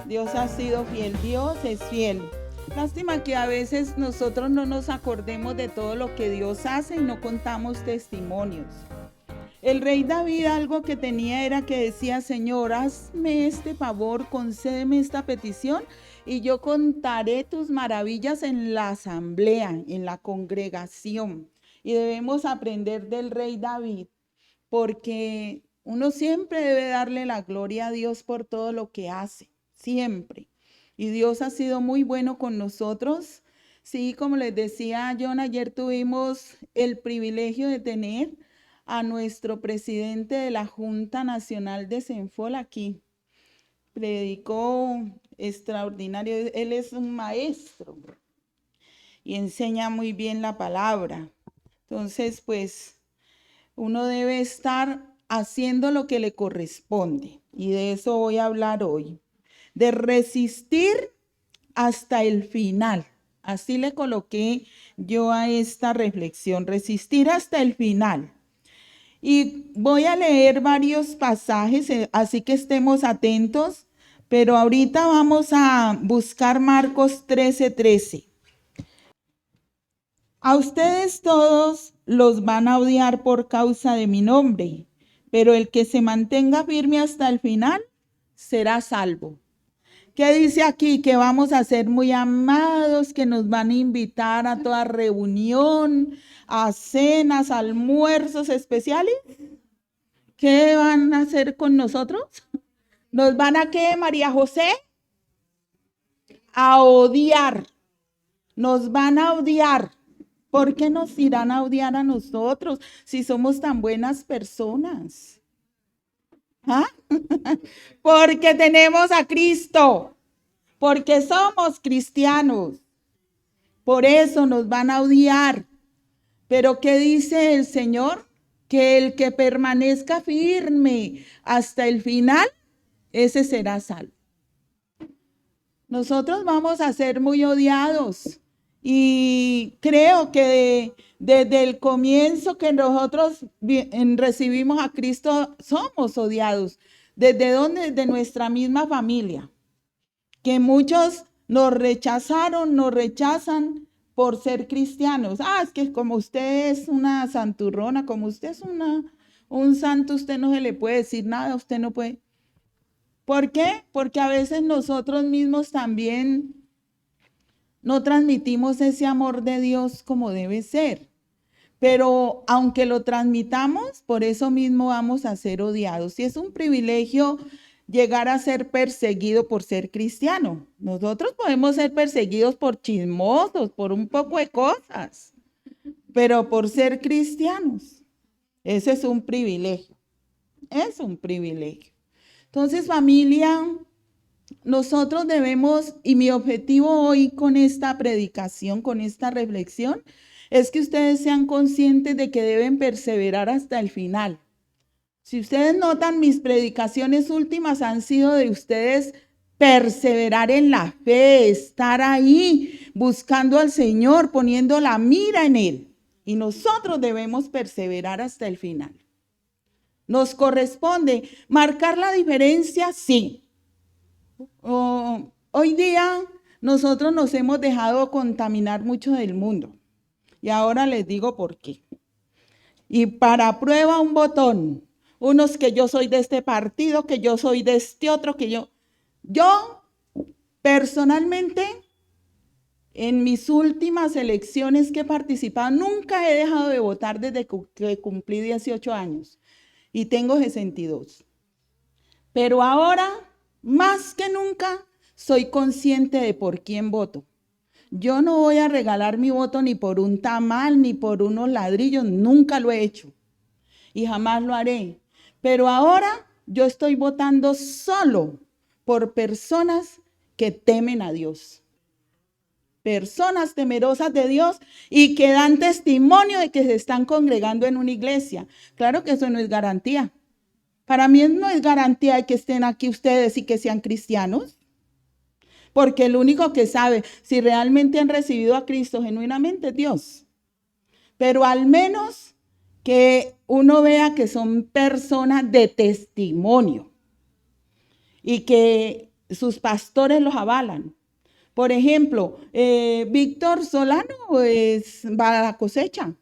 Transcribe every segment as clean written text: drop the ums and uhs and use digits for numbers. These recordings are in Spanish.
Dios ha sido fiel, Dios es fiel. Lástima que a veces nosotros no nos acordemos de todo lo que Dios hace y no contamos testimonios. El rey David algo que tenía era que decía: Señor, hazme este favor, concédeme esta petición y yo contaré tus maravillas en la asamblea, en la congregación. Y debemos aprender del rey David, porque uno siempre debe darle la gloria a Dios por todo lo que hace, siempre. Y Dios ha sido muy bueno con nosotros. Sí, como les decía John, ayer tuvimos el privilegio de tener a nuestro presidente de la Junta Nacional de Senfol aquí. Predicó extraordinario, él es un maestro y enseña muy bien la palabra. Entonces, pues, uno debe estar haciendo lo que le corresponde, y de eso voy a hablar hoy, de resistir hasta el final. Así le coloqué yo a esta reflexión, resistir hasta el final. Y voy a leer varios pasajes, así que estemos atentos, pero ahorita vamos a buscar Marcos 13:13. A ustedes todos los van a odiar por causa de mi nombre, pero el que se mantenga firme hasta el final será salvo. ¿Qué dice aquí? Que vamos a ser muy amados, que nos van a invitar a toda reunión, a cenas, almuerzos especiales. ¿Qué van a hacer con nosotros? ¿Nos van a qué, María José? A odiar. Nos van a odiar. ¿Por qué nos irán a odiar a nosotros si somos tan buenas personas? ¿Ah? Porque tenemos a Cristo, porque somos cristianos. Por eso nos van a odiar. Pero ¿qué dice el Señor? Que el que permanezca firme hasta el final, ese será salvo. Nosotros vamos a ser muy odiados. Y creo que desde el comienzo que nosotros recibimos a Cristo, somos odiados. ¿Desde dónde? De nuestra misma familia. Que muchos nos rechazaron, nos rechazan por ser cristianos. Es que como usted es una santurrona, como usted es un santo, usted no se le puede decir nada, usted no puede. ¿Por qué? Porque a veces nosotros mismos también no transmitimos ese amor de Dios como debe ser. Pero aunque lo transmitamos, por eso mismo vamos a ser odiados. Y es un privilegio llegar a ser perseguido por ser cristiano. Nosotros podemos ser perseguidos por chismosos, por un poco de cosas, pero por ser cristianos, ese es un privilegio. Es un privilegio. Entonces, familia, nosotros debemos, y mi objetivo hoy con esta predicación, con esta reflexión, es que ustedes sean conscientes de que deben perseverar hasta el final. Si ustedes notan, mis predicaciones últimas han sido de ustedes perseverar en la fe, estar ahí buscando al Señor, poniendo la mira en Él. Y nosotros debemos perseverar hasta el final. Nos corresponde marcar la diferencia, sí. Hoy día nosotros nos hemos dejado contaminar mucho del mundo. Y ahora les digo por qué. Y para prueba un botón. Unos que yo soy de este partido, que yo soy de este otro, que yo personalmente, en mis últimas elecciones que he participado, nunca he dejado de votar desde que cumplí 18 años y tengo 62. Pero ahora, más que nunca, soy consciente de por quién voto. Yo no voy a regalar mi voto ni por un tamal, ni por unos ladrillos, nunca lo he hecho y jamás lo haré. Pero ahora yo estoy votando solo por personas que temen a Dios. Personas temerosas de Dios y que dan testimonio de que se están congregando en una iglesia. Claro que eso no es garantía. Para mí no es garantía de que estén aquí ustedes y que sean cristianos. Porque el único que sabe si realmente han recibido a Cristo genuinamente es Dios. Pero al menos que uno vea que son personas de testimonio y que sus pastores los avalan. Por ejemplo, Víctor Solano va a la cosecha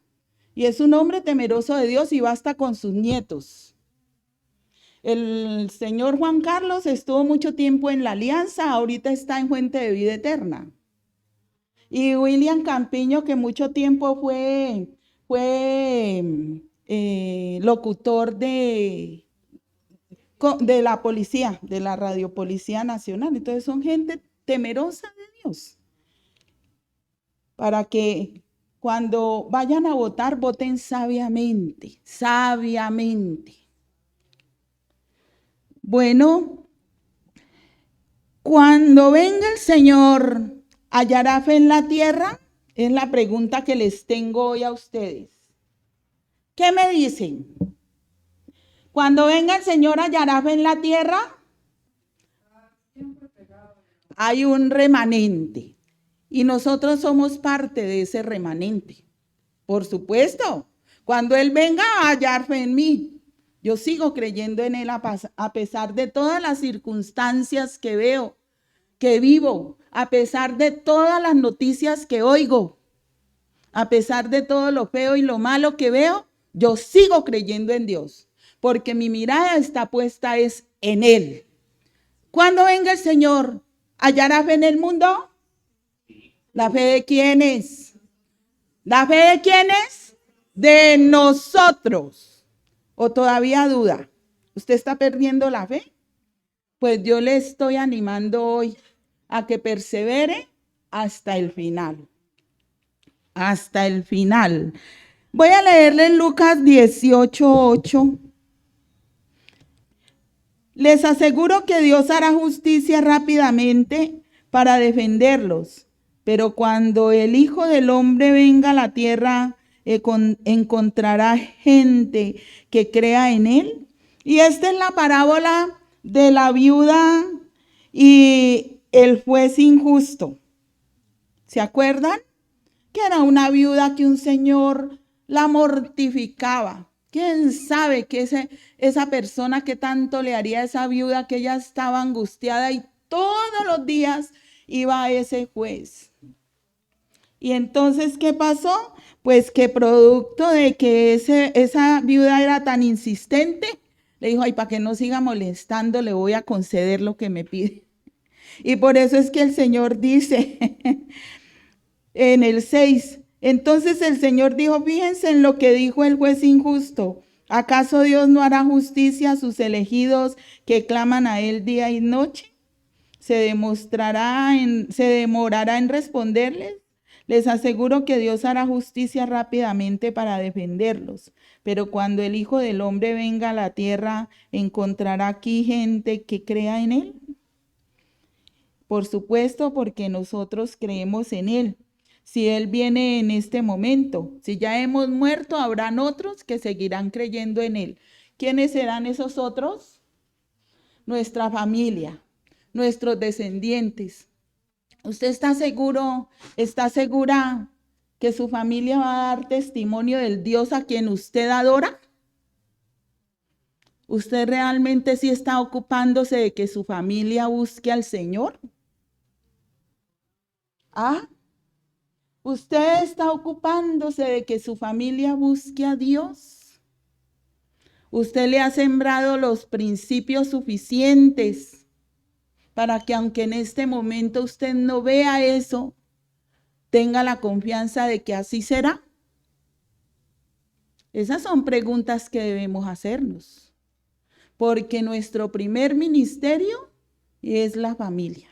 y es un hombre temeroso de Dios y va hasta con sus nietos. El señor Juan Carlos estuvo mucho tiempo en la Alianza, ahorita está en Fuente de Vida Eterna. Y William Campiño, que mucho tiempo fue locutor de la policía, de la Radio Policía Nacional. Entonces son gente temerosa de Dios. Para que cuando vayan a votar, voten sabiamente, sabiamente. Bueno, cuando venga el Señor, ¿hallará fe en la tierra? Es la pregunta que les tengo hoy a ustedes. ¿Qué me dicen? Cuando venga el Señor, ¿hallará fe en la tierra? Hay un remanente y nosotros somos parte de ese remanente. Por supuesto, cuando Él venga a hallar fe en mí, yo sigo creyendo en Él a pesar de todas las circunstancias que veo, que vivo, a pesar de todas las noticias que oigo, a pesar de todo lo feo y lo malo que veo, yo sigo creyendo en Dios, porque mi mirada está puesta es en Él. Cuando venga el Señor, ¿hallará fe en el mundo? ¿La fe de quiénes? ¿La fe de quiénes? De nosotros. ¿O todavía duda? ¿Usted está perdiendo la fe? Pues yo le estoy animando hoy a que persevere hasta el final. Hasta el final. Voy a leerle Lucas 18:8. Les aseguro que Dios hará justicia rápidamente para defenderlos, pero cuando el Hijo del Hombre venga a la tierra, encontrará gente que crea en Él. Y esta es la parábola de la viuda y el juez injusto. ¿Se acuerdan? Que era una viuda que un señor la mortificaba. ¿Quién sabe que esa persona que tanto le haría a esa viuda, que ella estaba angustiada y todos los días iba a ese juez? Y entonces, ¿qué pasó? Pues que producto de que esa viuda era tan insistente, le dijo, ay, para que no siga molestando, le voy a conceder lo que me pide. Y por eso es que el Señor dice en el 6, entonces el Señor dijo, fíjense en lo que dijo el juez injusto. ¿Acaso Dios no hará justicia a sus elegidos que claman a Él día y noche? ¿Se demorará en responderles? Les aseguro que Dios hará justicia rápidamente para defenderlos. Pero cuando el Hijo del Hombre venga a la tierra, ¿encontrará aquí gente que crea en Él? Por supuesto, porque nosotros creemos en Él. Si Él viene en este momento, si ya hemos muerto, habrán otros que seguirán creyendo en Él. ¿Quiénes serán esos otros? Nuestra familia, nuestros descendientes. ¿Usted está seguro, está segura que su familia va a dar testimonio del Dios a quien usted adora? ¿Usted realmente sí está ocupándose de que su familia busque al Señor? ¿Ah? ¿Usted está ocupándose de que su familia busque a Dios? ¿Usted le ha sembrado los principios suficientes para que aunque en este momento usted no vea eso, tenga la confianza de que así será? Esas son preguntas que debemos hacernos, porque nuestro primer ministerio es la familia.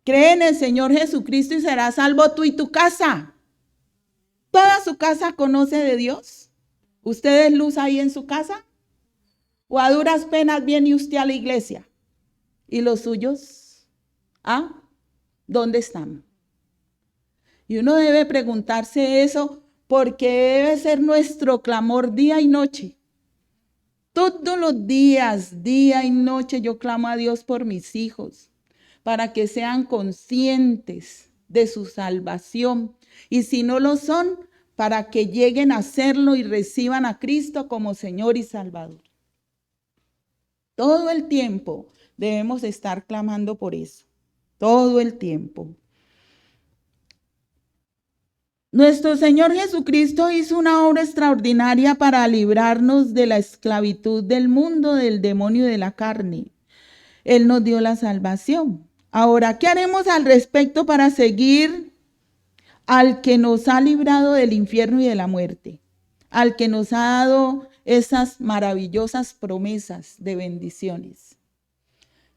Cree en el Señor Jesucristo y serás salvo tú y tu casa. ¿Toda su casa conoce de Dios? ¿Usted es luz ahí en su casa? ¿O a duras penas viene usted a la iglesia? ¿Y los suyos? ¿Ah? ¿Dónde están? Y uno debe preguntarse eso porque debe ser nuestro clamor día y noche. Todos los días, día y noche, yo clamo a Dios por mis hijos, para que sean conscientes de su salvación. Y si no lo son, para que lleguen a serlo y reciban a Cristo como Señor y Salvador. Todo el tiempo Debemos estar clamando por eso todo el tiempo. Nuestro Señor Jesucristo hizo una obra extraordinaria para librarnos de la esclavitud del mundo, del demonio y de la carne. Él nos dio la salvación. Ahora, ¿qué haremos al respecto para seguir al que nos ha librado del infierno y de la muerte? Al que nos ha dado esas maravillosas promesas de bendiciones.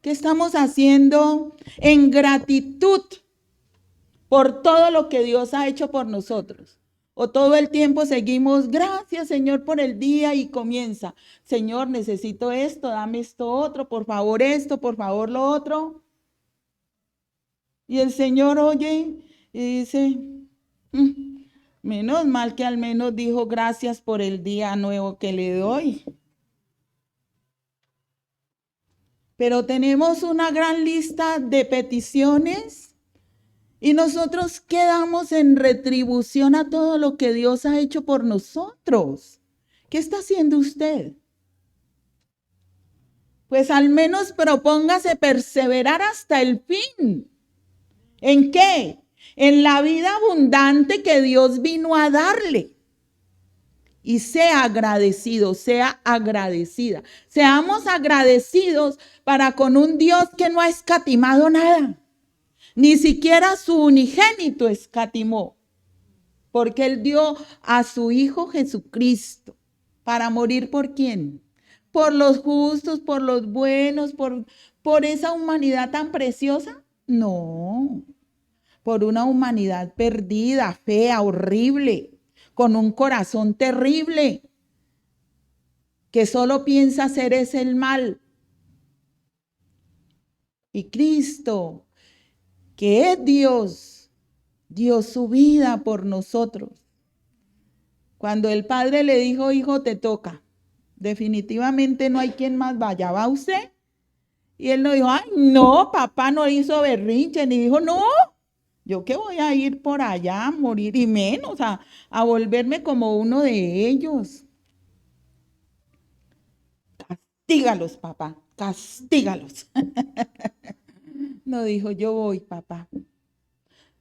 ¿Qué estamos haciendo en gratitud por todo lo que Dios ha hecho por nosotros? O todo el tiempo seguimos, gracias Señor por el día, y comienza, Señor, necesito esto, dame esto otro, por favor esto, por favor lo otro. Y el Señor oye y dice, menos mal que al menos dijo gracias por el día nuevo que le doy. Pero tenemos una gran lista de peticiones y nosotros quedamos en retribución a todo lo que Dios ha hecho por nosotros. ¿Qué está haciendo usted? Pues al menos propóngase perseverar hasta el fin. ¿En qué? En la vida abundante que Dios vino a darle. Y sea agradecido, sea agradecida. Seamos agradecidos para con un Dios que no ha escatimado nada. Ni siquiera su unigénito escatimó. Porque Él dio a su Hijo Jesucristo para morir ¿por quién? Por los justos, por los buenos, por esa humanidad tan preciosa. No, por una humanidad perdida, fea, horrible, con un corazón terrible, que solo piensa hacer es el mal. Y Cristo, que es Dios, dio su vida por nosotros. Cuando el Padre le dijo, hijo, te toca, definitivamente no hay quien más vaya, ¿va usted? Y él no dijo, ay, no, papá no hizo berrinche, ni dijo, no, yo que voy a ir por allá a morir, y menos a volverme como uno de ellos. Castígalos, papá, castígalos. No dijo, yo voy, papá.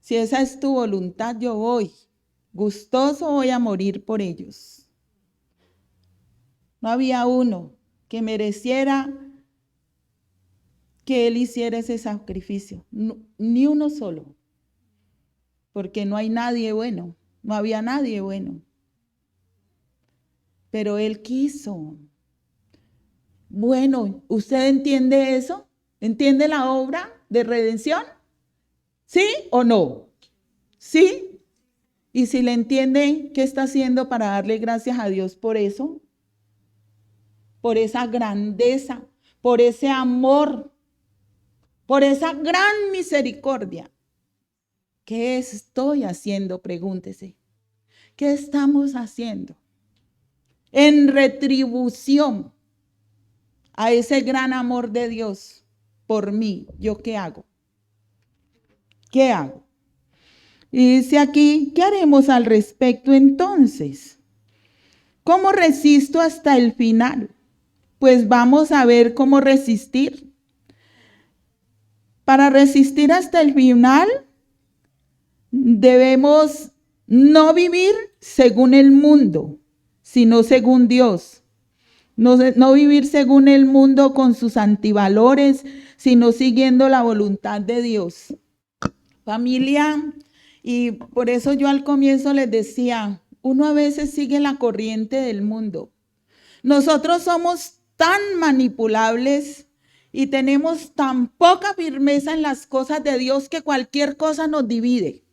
Si esa es tu voluntad, yo voy. Gustoso voy a morir por ellos. No había uno que mereciera que Él hiciera ese sacrificio. No, ni uno solo. Porque no hay nadie bueno. No había nadie bueno. Pero Él quiso. Bueno, ¿usted entiende eso? ¿Entiende la obra de redención? ¿Sí o no? ¿Sí? Y si le entiende, ¿qué está haciendo para darle gracias a Dios por eso? Por esa grandeza, por ese amor, por esa gran misericordia. ¿Qué estoy haciendo? Pregúntese. ¿Qué estamos haciendo? En retribución a ese gran amor de Dios por mí, ¿yo qué hago? ¿Qué hago? Y dice aquí, ¿qué haremos al respecto entonces? ¿Cómo resisto hasta el final? Pues vamos a ver cómo resistir. Para resistir hasta el final, debemos no vivir según el mundo, sino según Dios. No vivir según el mundo con sus antivalores, sino siguiendo la voluntad de Dios. Familia, y por eso yo al comienzo les decía, uno a veces sigue la corriente del mundo. Nosotros somos tan manipulables y tenemos tan poca firmeza en las cosas de Dios que cualquier cosa nos divide.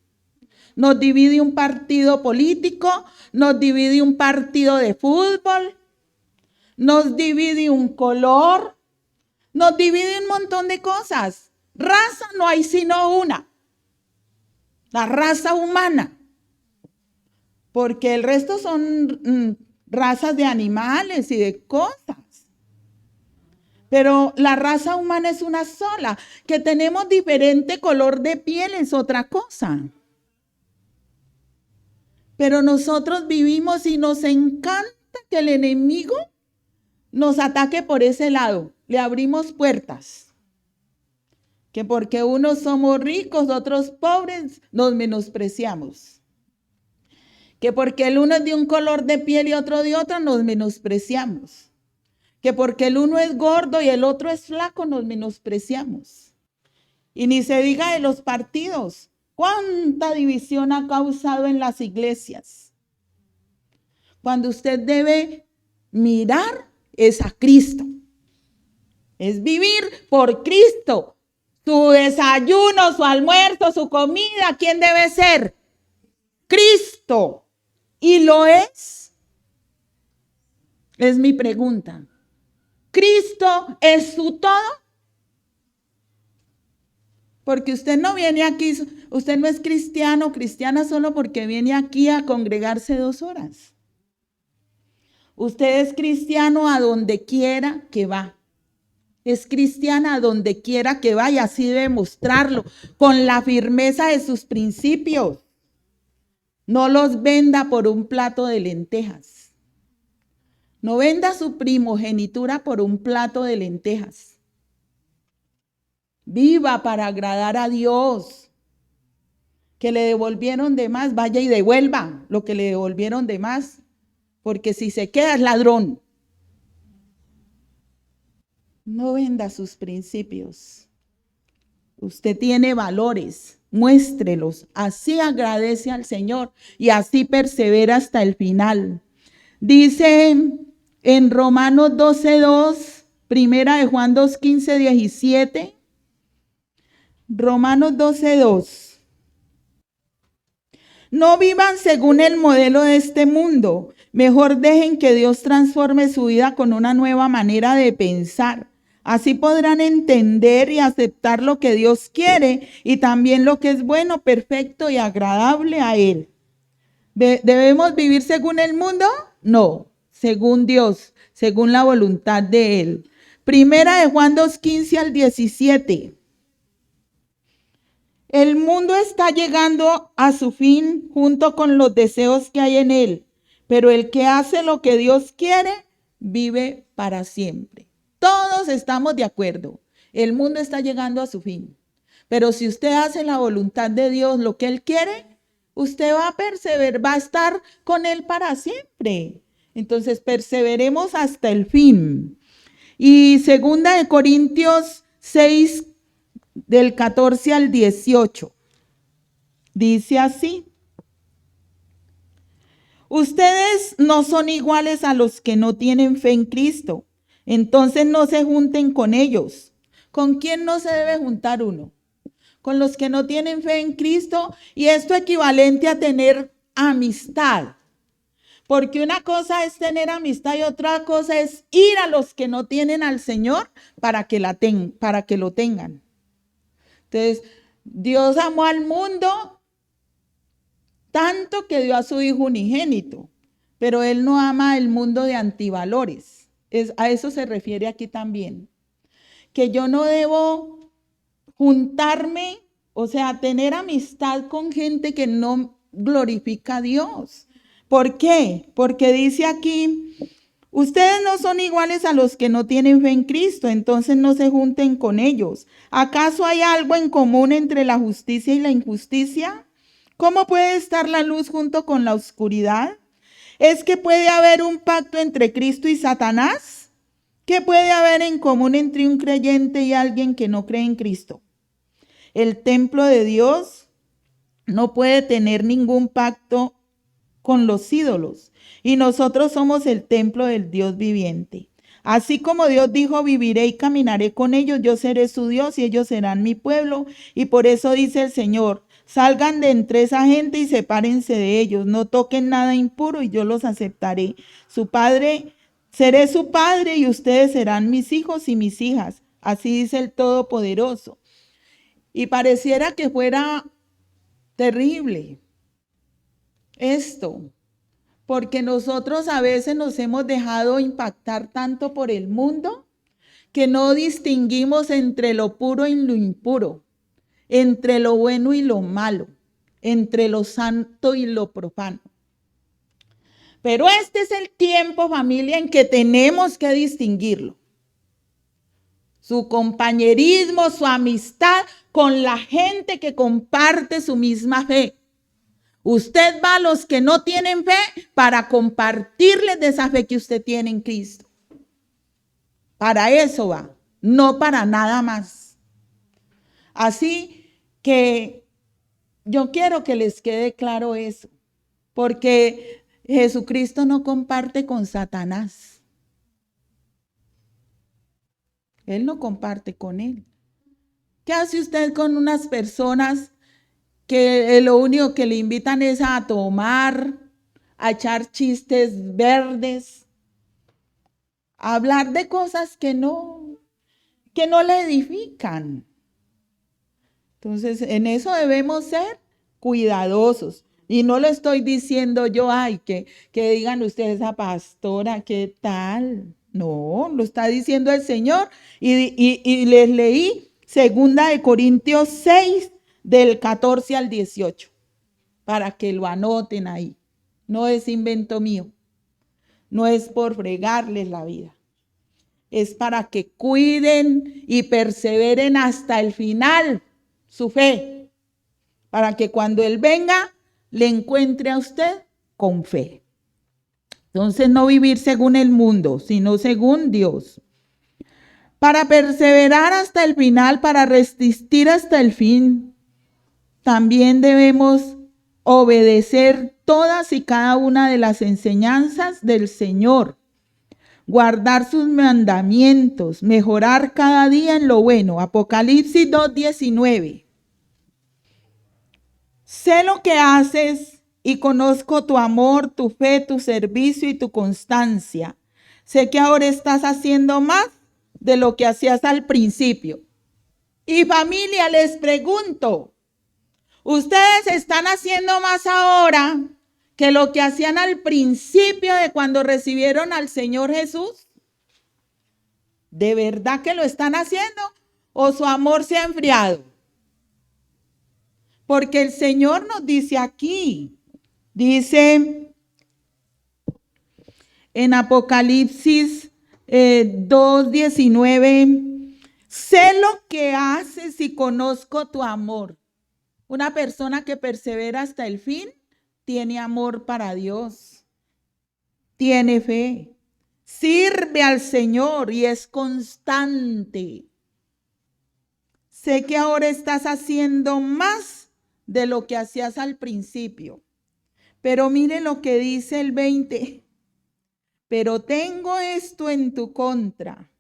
Nos divide un partido político, nos divide un partido de fútbol, nos divide un color, nos divide un montón de cosas. Raza no hay sino una. La raza humana, porque el resto son razas de animales y de cosas. Pero la raza humana es una sola. Que tenemos diferente color de piel es otra cosa. Pero nosotros vivimos y nos encanta que el enemigo nos ataque por ese lado. Le abrimos puertas. que porque unos somos ricos, otros pobres, nos menospreciamos. Que porque el uno es de un color de piel y otro de otro, nos menospreciamos. Que porque el uno es gordo y el otro es flaco, nos menospreciamos. Y ni se diga de los partidos. ¿Cuánta división ha causado en las iglesias? Cuando usted debe mirar es a Cristo. Es vivir por Cristo. Su desayuno, su almuerzo, su comida, ¿quién debe ser? Cristo. ¿Y lo es? Es mi pregunta. ¿Cristo es su todo? Porque usted no viene aquí, usted no es cristiano o cristiana solo porque viene aquí a congregarse 2 horas. Usted es cristiano a donde quiera que va. Es cristiana a donde quiera que va y así debe mostrarlo con la firmeza de sus principios. No los venda por un plato de lentejas. No venda su primogenitura por un plato de lentejas. Viva para agradar a Dios. Que le devolvieron de más, vaya y devuelva lo que le devolvieron de más. Porque si se queda es ladrón. No venda sus principios. Usted tiene valores, muéstrelos. Así agradece al Señor y así persevera hasta el final. Dice en Romanos 12:2, primera de Juan 2:15-17. Romanos 12:2. No vivan según el modelo de este mundo. Mejor dejen que Dios transforme su vida con una nueva manera de pensar. Así podrán entender y aceptar lo que Dios quiere y también lo que es bueno, perfecto y agradable a Él. ¿Debemos vivir según el mundo? No, según Dios, según la voluntad de Él. Primera de Juan 2:15-17. El mundo está llegando a su fin junto con los deseos que hay en él, pero el que hace lo que Dios quiere, vive para siempre. Todos estamos de acuerdo. El mundo está llegando a su fin. Pero si usted hace la voluntad de Dios, lo que Él quiere, usted va a perseverar, va a estar con Él para siempre. Entonces, perseveremos hasta el fin. Y 2 Corintios 6, del 14 al 18. Dice así. Ustedes no son iguales a los que no tienen fe en Cristo. Entonces no se junten con ellos. ¿Con quién no se debe juntar uno? Con los que no tienen fe en Cristo. Y esto equivalente a tener amistad. Porque una cosa es tener amistad y otra cosa es ir a los que no tienen al Señor para que lo tengan. Entonces, Dios amó al mundo tanto que dio a su Hijo unigénito, pero Él no ama el mundo de antivalores. A eso se refiere aquí también. Que yo no debo juntarme, o sea, tener amistad con gente que no glorifica a Dios. ¿Por qué? Porque dice aquí, ustedes no son iguales a los que no tienen fe en Cristo, entonces no se junten con ellos. ¿Acaso hay algo en común entre la justicia y la injusticia? ¿Cómo puede estar la luz junto con la oscuridad? ¿Es que puede haber un pacto entre Cristo y Satanás? ¿Qué puede haber en común entre un creyente y alguien que no cree en Cristo? El templo de Dios no puede tener ningún pacto con los ídolos. Y nosotros somos el templo del Dios viviente. Así como Dios dijo, viviré y caminaré con ellos, yo seré su Dios y ellos serán mi pueblo. Y por eso dice el Señor, salgan de entre esa gente y sepárense de ellos. No toquen nada impuro y yo los aceptaré. Seré su padre y ustedes serán mis hijos y mis hijas. Así dice el Todopoderoso. Y pareciera que fuera terrible esto, porque nosotros a veces nos hemos dejado impactar tanto por el mundo que no distinguimos entre lo puro y lo impuro, entre lo bueno y lo malo, entre lo santo y lo profano. Pero este es el tiempo, familia, en que tenemos que distinguirlo. su compañerismo, su amistad con la gente que comparte su misma fe. Usted va a los que no tienen fe para compartirles de esa fe que usted tiene en Cristo. Para eso va, no para nada más. Así que yo quiero que les quede claro eso, porque Jesucristo no comparte con Satanás. Él no comparte con él. ¿Qué hace usted con unas personas que lo único que le invitan es a tomar, a echar chistes verdes, a hablar de cosas que no le edifican? Entonces, en eso debemos ser cuidadosos. Y no lo estoy diciendo yo, ay, que digan ustedes, esa pastora, ¿qué tal? No, lo está diciendo el Señor. Y les leí 2 Corintios 6, del 14 al 18, para que lo anoten ahí. No es invento mío, no es por fregarles la vida. Es para que cuiden y perseveren hasta el final su fe, para que cuando Él venga, le encuentre a usted con fe. Entonces, no vivir según el mundo, sino según Dios. Para perseverar hasta el final, para resistir hasta el fin, también debemos obedecer todas y cada una de las enseñanzas del Señor, guardar sus mandamientos, mejorar cada día en lo bueno. Apocalipsis 2:19. Sé lo que haces y conozco tu amor, tu fe, tu servicio y tu constancia. Sé que ahora estás haciendo más de lo que hacías al principio. Y familia, les pregunto, ¿ustedes están haciendo más ahora que lo que hacían al principio de cuando recibieron al Señor Jesús? ¿De verdad que lo están haciendo o su amor se ha enfriado? Porque el Señor nos dice aquí, dice en Apocalipsis 2:19, sé lo que haces y conozco tu amor. Una persona que persevera hasta el fin tiene amor para Dios, tiene fe, sirve al Señor y es constante. Sé que ahora estás haciendo más de lo que hacías al principio. Pero mire lo que dice el 20. Pero tengo esto en tu contra.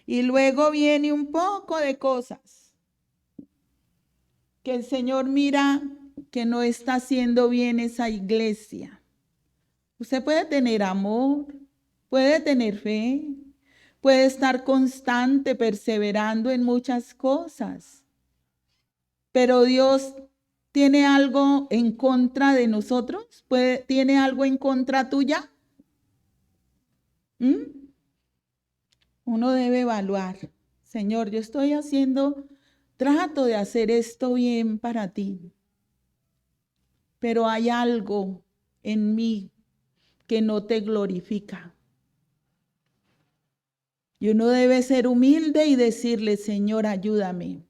Y luego viene un poco de cosas que el Señor mira que no está haciendo bien esa iglesia. Usted puede tener amor, puede tener fe, puede estar constante, perseverando en muchas cosas. Pero Dios tiene algo en contra de nosotros, tiene algo en contra tuya. Uno debe evaluar, Señor, yo estoy trato de hacer esto bien para ti, pero hay algo en mí que no te glorifica. Y uno debe ser humilde y decirle, Señor, ayúdame,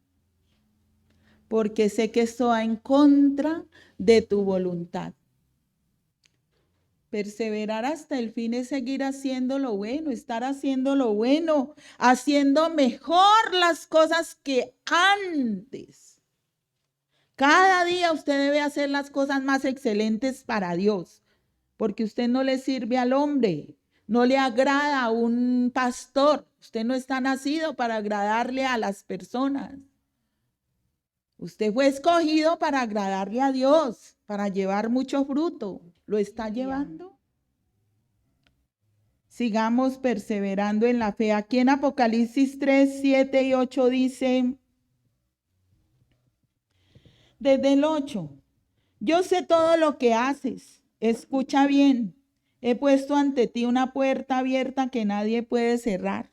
porque sé que esto va en contra de tu voluntad. Perseverar hasta el fin es seguir haciendo lo bueno, estar haciendo lo bueno, haciendo mejor las cosas que antes. Cada día usted debe hacer las cosas más excelentes para Dios, porque usted no le sirve al hombre, no le agrada a un pastor. Usted no está nacido para agradarle a las personas. Usted fue escogido para agradarle a Dios, para llevar mucho fruto. ¿Lo está llevando? Sigamos perseverando en la fe. Aquí en Apocalipsis 3, 7 y 8 dice, desde el 8, yo sé todo lo que haces. Escucha bien. He puesto ante ti una puerta abierta que nadie puede cerrar.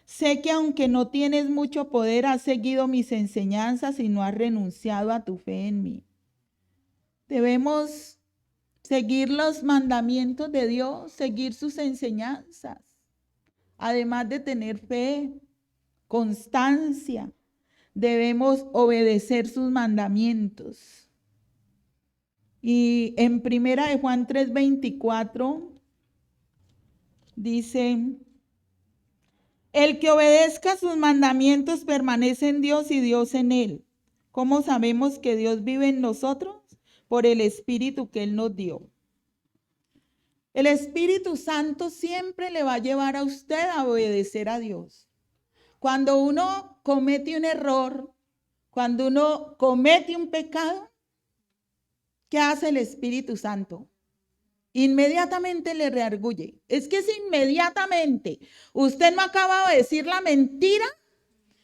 Sé que aunque no tienes mucho poder, has seguido mis enseñanzas y no has renunciado a tu fe en mí. Debemos seguir los mandamientos de Dios, seguir sus enseñanzas, además de tener fe. constancia. Debemos obedecer sus mandamientos. Y en primera de Juan 3:24 dice: el que obedezca sus mandamientos permanece en Dios y Dios en él. ¿Cómo sabemos que Dios vive en nosotros? Por el Espíritu que Él nos dio. El Espíritu Santo siempre le va a llevar a usted a obedecer a Dios. Cuando uno comete un error, cuando uno comete un pecado, ¿qué hace el Espíritu Santo? Inmediatamente le reargulle. Es que es inmediatamente. Usted no acaba de decir la mentira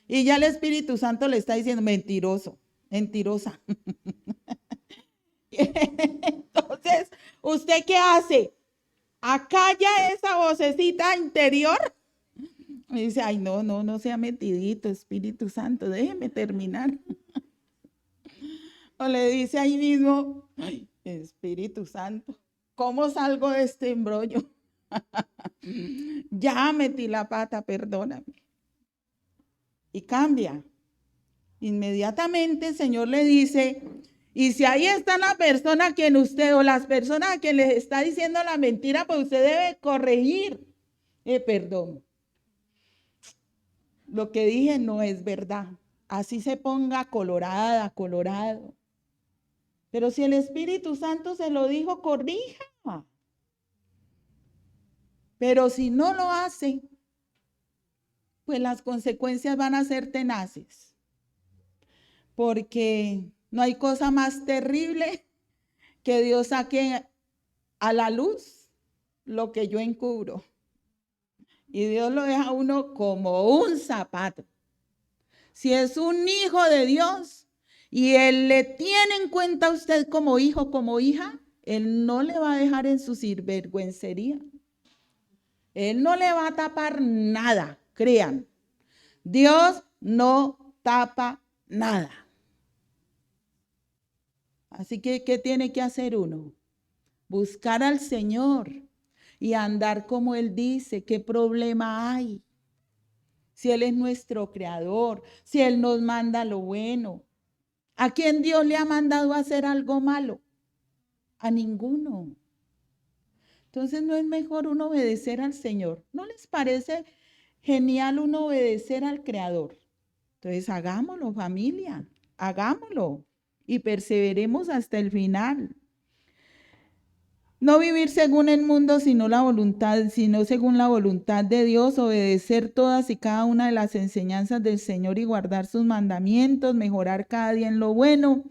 y ya el Espíritu Santo le está diciendo mentiroso, mentirosa. Entonces, ¿usted qué hace? Acalla esa vocecita interior. Y dice: ay, no sea metidito, Espíritu Santo, déjeme terminar. O le dice ahí mismo: ay, Espíritu Santo, ¿cómo salgo de este embrollo? Ya metí la pata, perdóname. Y cambia. Inmediatamente el Señor le dice: y si ahí está la persona a quien usted o las personas a quien les está diciendo la mentira, pues usted debe corregir. Perdón. Lo que dije no es verdad. Así se ponga colorada, colorado. Pero si el Espíritu Santo se lo dijo, corrija. Pero si no lo hace, pues las consecuencias van a ser tenaces. Porque no hay cosa más terrible que Dios saque a la luz lo que yo encubro. Y Dios lo deja a uno como un zapato. Si es un hijo de Dios y Él le tiene en cuenta a usted como hijo, como hija, Él no le va a dejar en su sinvergüencería. Él no le va a tapar nada, crean. Dios no tapa nada. Así que, ¿qué tiene que hacer uno? Buscar al Señor y andar como Él dice. ¿Qué problema hay? Si Él es nuestro creador, si Él nos manda lo bueno. ¿A quién Dios le ha mandado a hacer algo malo? A ninguno. Entonces, ¿no es mejor uno obedecer al Señor? ¿No les parece genial uno obedecer al Creador? Entonces, hagámoslo, familia, hagámoslo y perseveremos hasta el final. No vivir según el mundo, sino según la voluntad de Dios, obedecer todas y cada una de las enseñanzas del Señor y guardar sus mandamientos, mejorar cada día en lo bueno.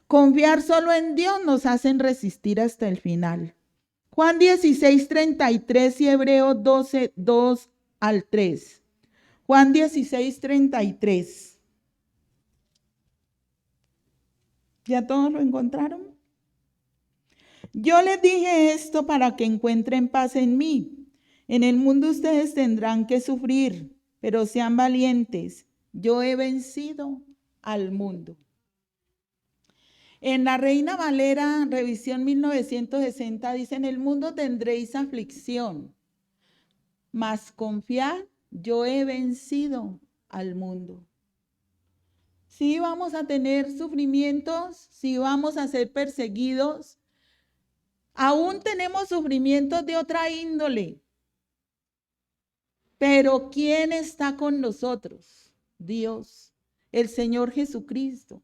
Confiar solo en Dios nos hacen resistir hasta el final. Juan 16:33 y Hebreos 12:2-3. Juan 16:33. ¿Ya todos lo encontraron? Yo les dije esto para que encuentren paz en mí. En el mundo ustedes tendrán que sufrir, pero sean valientes. Yo he vencido al mundo. En la Reina Valera, revisión 1960, dice: en el mundo tendréis aflicción, mas confiad, yo he vencido al mundo. Sí vamos a tener sufrimientos, sí vamos a ser perseguidos. Aún tenemos sufrimientos de otra índole. Pero ¿quién está con nosotros? Dios, el Señor Jesucristo.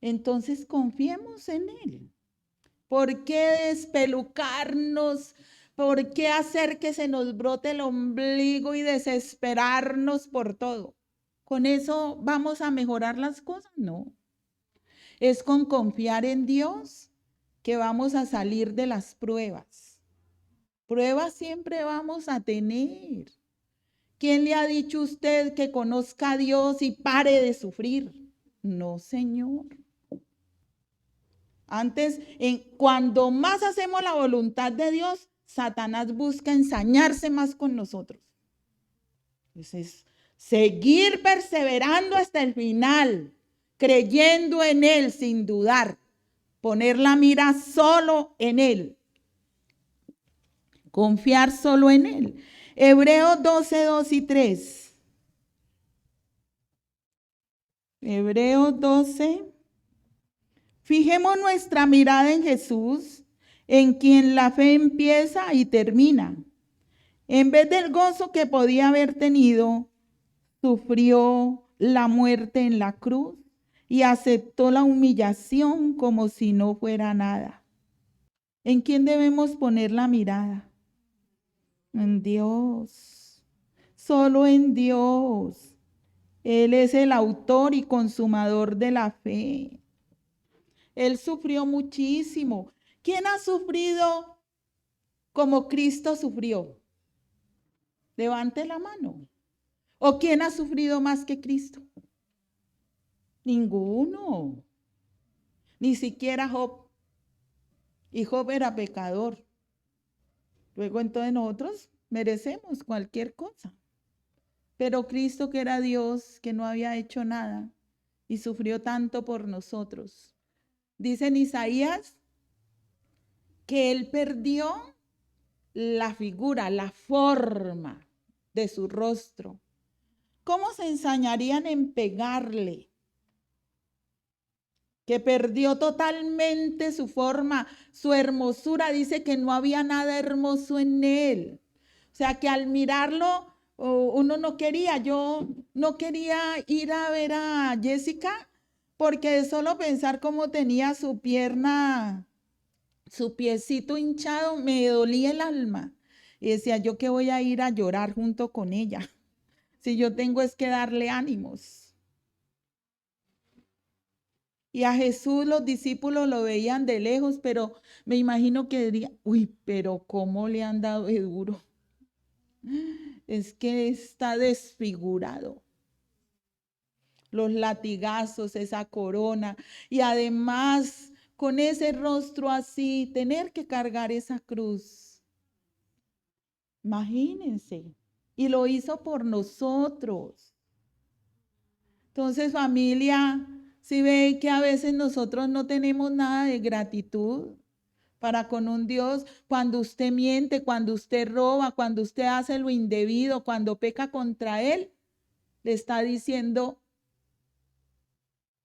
Entonces confiemos en Él. ¿Por qué despelucarnos? ¿Por qué hacer que se nos brote el ombligo y desesperarnos por todo? ¿Con eso vamos a mejorar las cosas? No. Es con confiar en Dios que vamos a salir de las pruebas. Pruebas siempre vamos a tener. ¿Quién le ha dicho a usted que conozca a Dios y pare de sufrir? No, Señor. Antes, cuando más hacemos la voluntad de Dios, Satanás busca ensañarse más con nosotros. Entonces, seguir perseverando hasta el final, creyendo en Él sin dudar, poner la mira solo en Él, confiar solo en Él. Hebreos 12:2-3. Hebreos 12. Fijemos nuestra mirada en Jesús, en quien la fe empieza y termina. En vez del gozo que podía haber tenido, sufrió la muerte en la cruz y aceptó la humillación como si no fuera nada. ¿En quién debemos poner la mirada? En Dios, solo en Dios. Él es el autor y consumador de la fe. Él sufrió muchísimo. ¿Quién ha sufrido como Cristo sufrió? Levante la mano. ¿O quién ha sufrido más que Cristo? Ninguno. Ni siquiera Job. Y Job era pecador. Luego entonces nosotros merecemos cualquier cosa. Pero Cristo, que era Dios, que no había hecho nada y sufrió tanto por nosotros. Dice en Isaías que él perdió la figura, la forma de su rostro. ¿Cómo se ensañarían en pegarle? Que perdió totalmente su forma, su hermosura. Dice que no había nada hermoso en él. O sea, que al mirarlo, uno no quería. Yo no quería ir a ver a Jessica porque de solo pensar cómo tenía su pierna, su piecito hinchado, me dolía el alma. Y decía, ¿yo qué voy a ir a llorar junto con ella? Si yo tengo es que darle ánimos. Y a Jesús los discípulos lo veían de lejos, pero me imagino que dirían, uy, pero ¿cómo le han dado de duro? Es que está desfigurado. Los latigazos, esa corona, y además con ese rostro así, tener que cargar esa cruz. Imagínense. Y lo hizo por nosotros. Entonces, familia, si ve que a veces nosotros no tenemos nada de gratitud para con un Dios, cuando usted miente, cuando usted roba, cuando usted hace lo indebido, cuando peca contra Él, le está diciendo,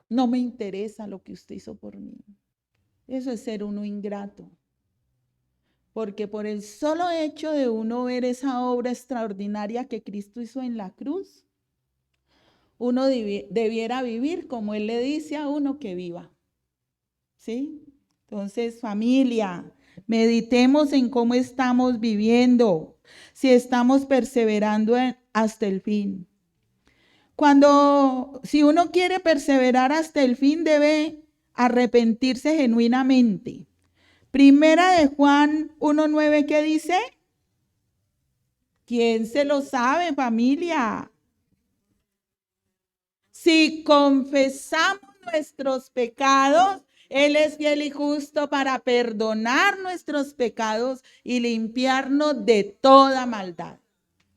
no me interesa lo que usted hizo por mí. Eso es ser uno ingrato. Porque por el solo hecho de uno ver esa obra extraordinaria que Cristo hizo en la cruz, uno debiera vivir como Él le dice a uno que viva. ¿Sí? Entonces, familia, meditemos en cómo estamos viviendo, si estamos perseverando hasta el fin. Si uno quiere perseverar hasta el fin, debe arrepentirse genuinamente. Primera de Juan 1:9, ¿qué dice? ¿Quién se lo sabe, familia? Si confesamos nuestros pecados, Él es fiel y justo para perdonar nuestros pecados y limpiarnos de toda maldad.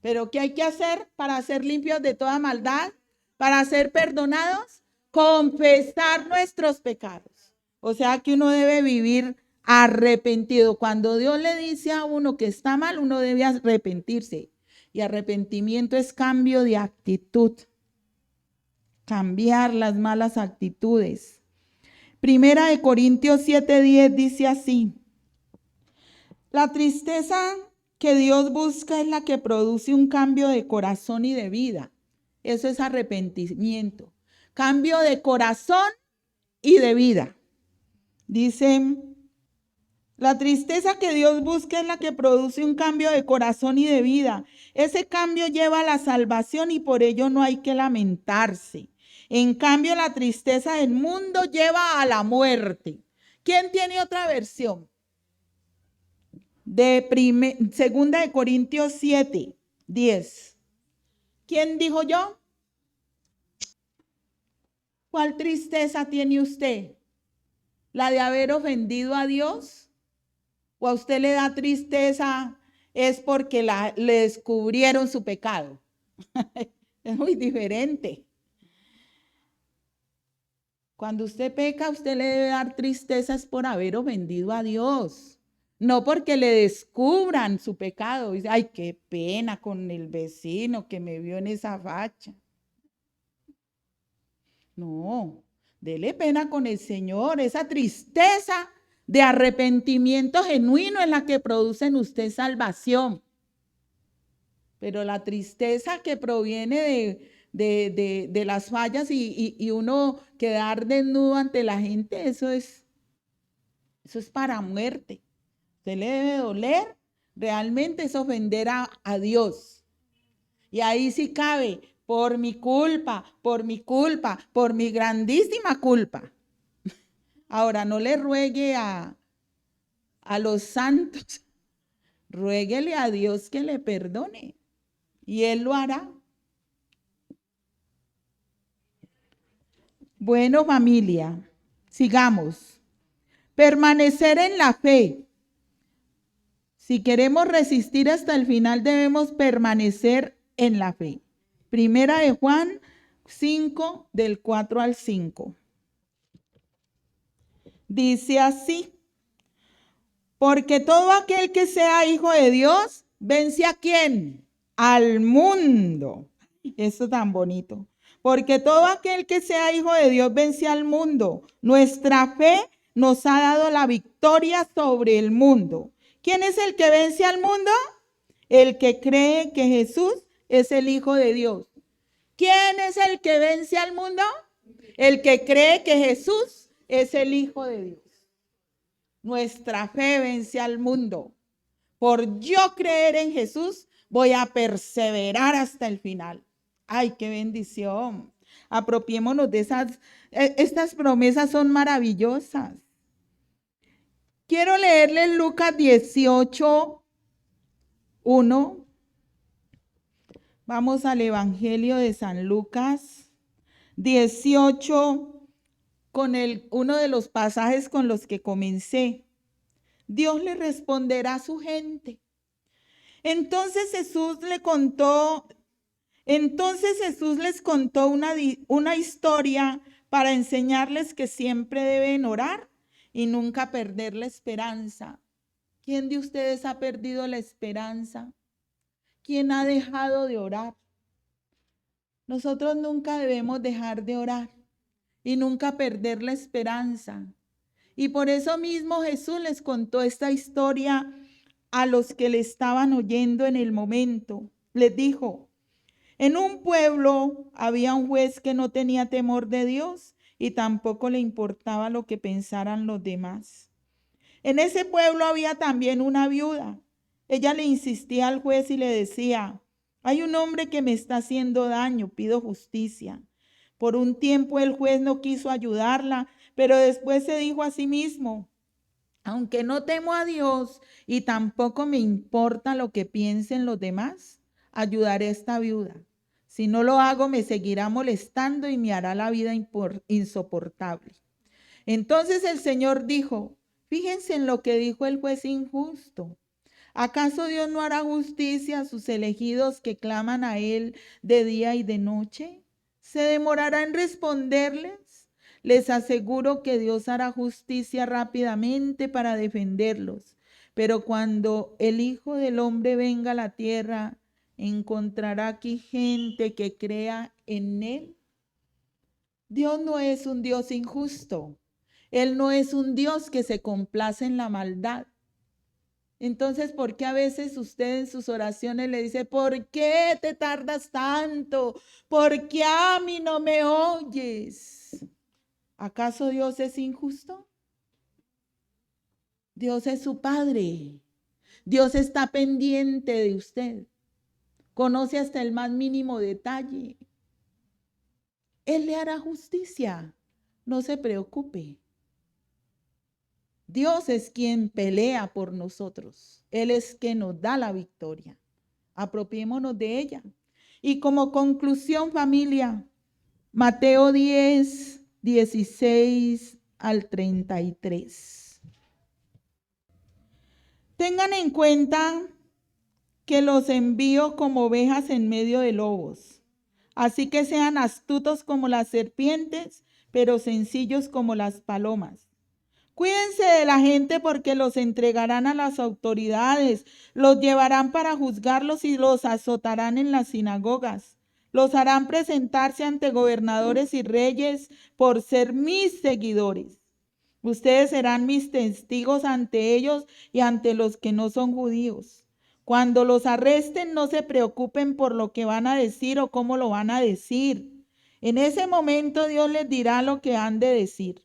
¿Pero qué hay que hacer para ser limpios de toda maldad? Para ser perdonados, confesar nuestros pecados. O sea que uno debe vivir arrepentido. Cuando Dios le dice a uno que está mal, uno debe arrepentirse. Y arrepentimiento es cambio de actitud. Cambiar las malas actitudes. Primera de Corintios 7:10 dice así: la tristeza que Dios busca es la que produce un cambio de corazón y de vida. Eso es arrepentimiento. Cambio de corazón y de vida. Dice, la tristeza que Dios busca es la que produce un cambio de corazón y de vida. Ese cambio lleva a la salvación y por ello no hay que lamentarse. En cambio, la tristeza del mundo lleva a la muerte. ¿Quién tiene otra versión? Segunda de Corintios 7:10. ¿Quién dijo yo? ¿Cuál tristeza tiene usted? ¿La de haber ofendido a Dios? ¿O a usted le da tristeza es porque le descubrieron su pecado? Es muy diferente. Cuando usted peca, usted le debe dar tristezas por haber ofendido a Dios. No porque le descubran su pecado. Dice, ay, qué pena con el vecino que me vio en esa facha. No, dele pena con el Señor. Esa tristeza de arrepentimiento genuino es la que produce en usted salvación. Pero la tristeza que proviene de las fallas y uno quedar desnudo ante la gente, eso es para muerte. Usted le debe doler, realmente es ofender a Dios. Y ahí sí cabe, por mi culpa, por mi grandísima culpa. Ahora, no le ruegue a los santos, ruéguele a Dios que le perdone. Y Él lo hará. Bueno, familia, sigamos. Permanecer en la fe. Si queremos resistir hasta el final, debemos permanecer en la fe. Primera de Juan 5, del 4 al 5. Dice así: porque todo aquel que sea hijo de Dios, vence ¿a quién? Al mundo. Eso tan bonito. Porque todo aquel que sea hijo de Dios vence al mundo. Nuestra fe nos ha dado la victoria sobre el mundo. ¿Quién es el que vence al mundo? El que cree que Jesús es el Hijo de Dios. ¿Quién es el que vence al mundo? El que cree que Jesús es el Hijo de Dios. Nuestra fe vence al mundo. Por yo creer en Jesús, voy a perseverar hasta el final. ¡Ay, qué bendición! Apropiémonos de estas promesas son maravillosas. Quiero leerles Lucas 18, 1. Vamos al Evangelio de San Lucas 18, con uno de los pasajes con los que comencé. Dios le responderá a su gente. Entonces Jesús les contó una historia para enseñarles que siempre deben orar y nunca perder la esperanza. ¿Quién de ustedes ha perdido la esperanza? ¿Quién ha dejado de orar? Nosotros nunca debemos dejar de orar y nunca perder la esperanza. Y por eso mismo Jesús les contó esta historia a los que le estaban oyendo en el momento. Les dijo: en un pueblo había un juez que no tenía temor de Dios y tampoco le importaba lo que pensaran los demás. En ese pueblo había también una viuda. Ella le insistía al juez y le decía: hay un hombre que me está haciendo daño, pido justicia. Por un tiempo el juez no quiso ayudarla, pero después se dijo a sí mismo: aunque no temo a Dios y tampoco me importa lo que piensen los demás, ayudaré a esta viuda. Si no lo hago, me seguirá molestando y me hará la vida insoportable. Entonces el Señor dijo: fíjense en lo que dijo el juez injusto. ¿Acaso Dios no hará justicia a sus elegidos que claman a Él de día y de noche? ¿Se demorará en responderles? Les aseguro que Dios hará justicia rápidamente para defenderlos. Pero cuando el Hijo del Hombre venga a la tierra, ¿encontrará aquí gente que crea en Él? Dios no es un Dios injusto. Él no es un Dios que se complace en la maldad. Entonces, ¿por qué a veces usted en sus oraciones le dice: ¿por qué te tardas tanto? ¿Por qué a mí no me oyes? ¿Acaso Dios es injusto? Dios es su Padre. Dios está pendiente de usted. Conoce hasta el más mínimo detalle. Él le hará justicia. No se preocupe. Dios es quien pelea por nosotros. Él es quien nos da la victoria. Apropiémonos de ella. Y como conclusión, familia, Mateo 10, 16 al 33. Tengan en cuenta que los envío como ovejas en medio de lobos. Así que sean astutos como las serpientes, pero sencillos como las palomas. Cuídense de la gente porque los entregarán a las autoridades, los llevarán para juzgarlos y los azotarán en las sinagogas. Los harán presentarse ante gobernadores y reyes por ser mis seguidores. Ustedes serán mis testigos ante ellos y ante los que no son judíos. Cuando los arresten, no se preocupen por lo que van a decir o cómo lo van a decir. En ese momento Dios les dirá lo que han de decir,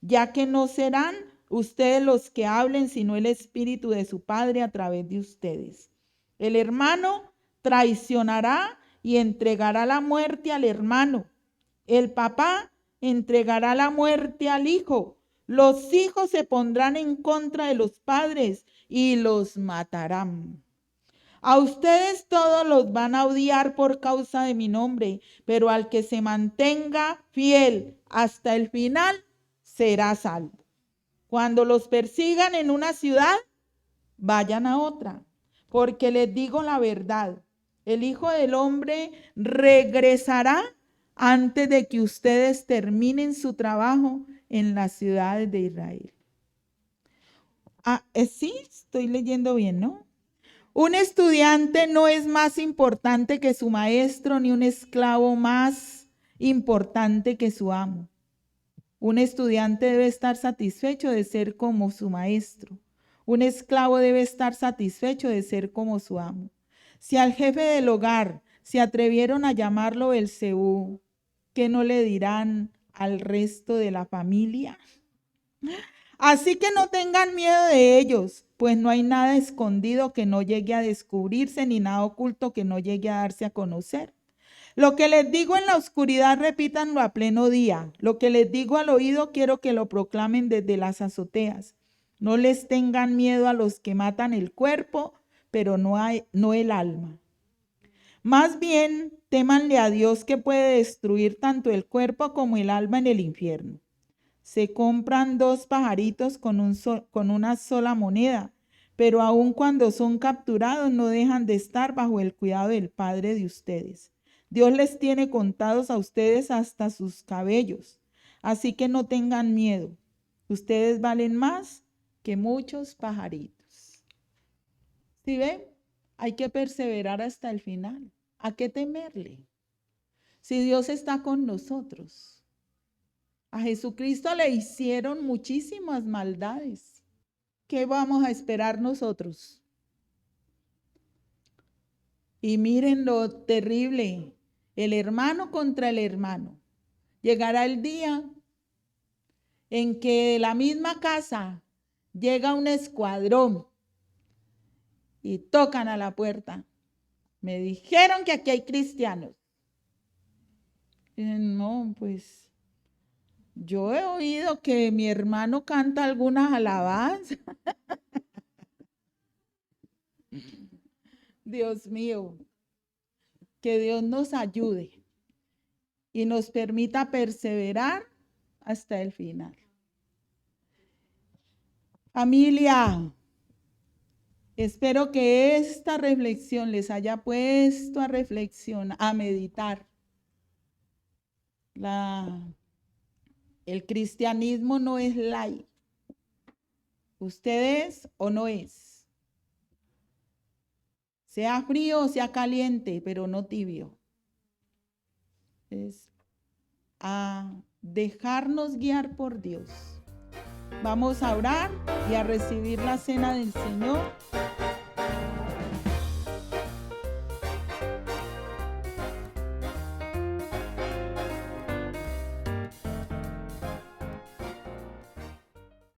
ya que no serán ustedes los que hablen, sino el Espíritu de su Padre a través de ustedes. El hermano traicionará y entregará la muerte al hermano. El papá entregará la muerte al hijo. Los hijos se pondrán en contra de los padres y los matarán. A ustedes todos los van a odiar por causa de mi nombre, pero al que se mantenga fiel hasta el final será salvo. Cuando los persigan en una ciudad, vayan a otra, porque les digo la verdad, el Hijo del Hombre regresará antes de que ustedes terminen su trabajo en las ciudades de Israel. Sí, estoy leyendo bien, ¿no? Un estudiante no es más importante que su maestro, ni un esclavo más importante que su amo. Un estudiante debe estar satisfecho de ser como su maestro. Un esclavo debe estar satisfecho de ser como su amo. Si al jefe del hogar se atrevieron a llamarlo Belcebú, ¿qué no le dirán al resto de la familia? Así que no tengan miedo de ellos, pues no hay nada escondido que no llegue a descubrirse, ni nada oculto que no llegue a darse a conocer. Lo que les digo en la oscuridad, repítanlo a pleno día. Lo que les digo al oído, quiero que lo proclamen desde las azoteas. No les tengan miedo a los que matan el cuerpo, pero no el alma. Más bien, témanle a Dios, que puede destruir tanto el cuerpo como el alma en el infierno. Se compran 2 pajaritos con una sola moneda, pero aun cuando son capturados no dejan de estar bajo el cuidado del Padre de ustedes. Dios les tiene contados a ustedes hasta sus cabellos, así que no tengan miedo. Ustedes valen más que muchos pajaritos. ¿Sí ven? Hay que perseverar hasta el final. ¿A qué temerle? Si Dios está con nosotros. A Jesucristo le hicieron muchísimas maldades. ¿Qué vamos a esperar nosotros? Y miren lo terrible, el hermano contra el hermano. Llegará el día en que de la misma casa llega un escuadrón y tocan a la puerta. Me dijeron que aquí hay cristianos. No, pues yo he oído que mi hermano canta algunas alabanzas. Dios mío, que Dios nos ayude y nos permita perseverar hasta el final. Familia, espero que esta reflexión les haya puesto a reflexionar, a meditar. El cristianismo no es light. ¿Usted es o no es? Sea frío o sea caliente, pero no tibio. Es a dejarnos guiar por Dios. Vamos a orar y a recibir la cena del Señor.